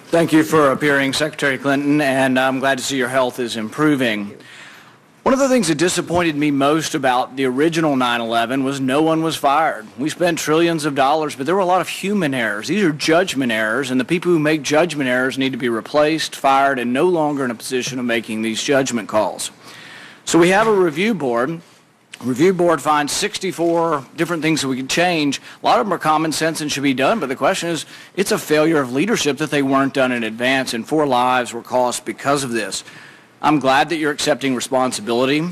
Thank you for appearing, Secretary Clinton, and I'm glad to see your health is improving. One of the things that disappointed me most about the original 9/11 was no one was fired. We spent trillions of dollars, but there were a lot of human errors. These are judgment errors, and the people who make judgment errors need to be replaced, fired, and no longer in a position of making these judgment calls. So we have a review board. Review board finds 64 different things that we could change. A lot of them are common sense and should be done, but the question is, it's a failure of leadership that they weren't done in advance, and 4 lives were cost because of this. I'm glad that you're accepting responsibility.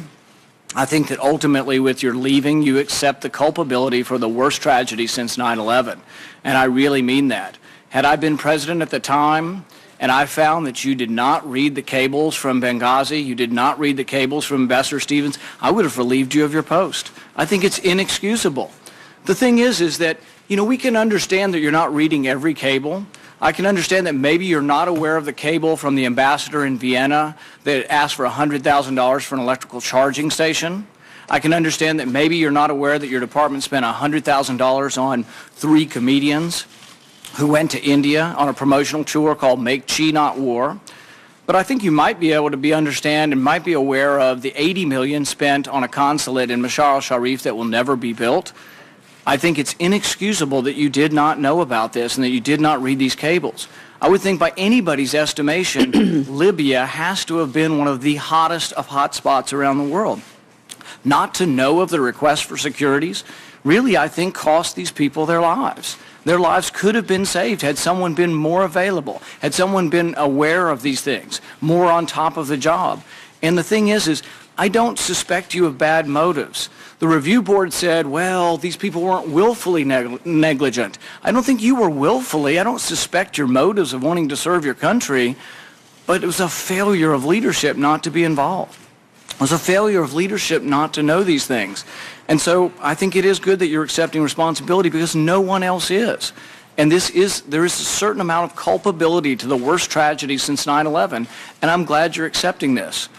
I think that ultimately with your leaving, you accept the culpability for the worst tragedy since 9/11, and I really mean that. Had I been president at the time, and I found that you did not read the cables from Benghazi, you did not read the cables from Ambassador Stevens, I would have relieved you of your post. I think it's inexcusable. The thing is that, we can understand that you're not reading every cable. I can understand that maybe you're not aware of the cable from the ambassador in Vienna that asked for $100,000 for an electrical charging station. I can understand that maybe you're not aware that your department spent $100,000 on 3 comedians who went to India on a promotional tour called Make Chi Not War. But I think you might be able to understand and might be aware of the $80 million spent on a consulate in Mashar al-Sharif that will never be built. I think it's inexcusable that you did not know about this and that you did not read these cables. I would think by anybody's estimation, Libya has to have been one of the hottest of hot spots around the world. Not to know of the request for securities really, I think, cost these people their lives. Their lives could have been saved had someone been more available, had someone been aware of these things, more on top of the job. And the thing is I don't suspect you of bad motives. The review board said, well, these people weren't willfully negligent. I don't think you were willfully. I don't suspect your motives of wanting to serve your country, but it was a failure of leadership not to be involved. It was a failure of leadership not to know these things. And so I think it is good that you're accepting responsibility because no one else is. And there is a certain amount of culpability to the worst tragedy since 9/11, and I'm glad you're accepting this.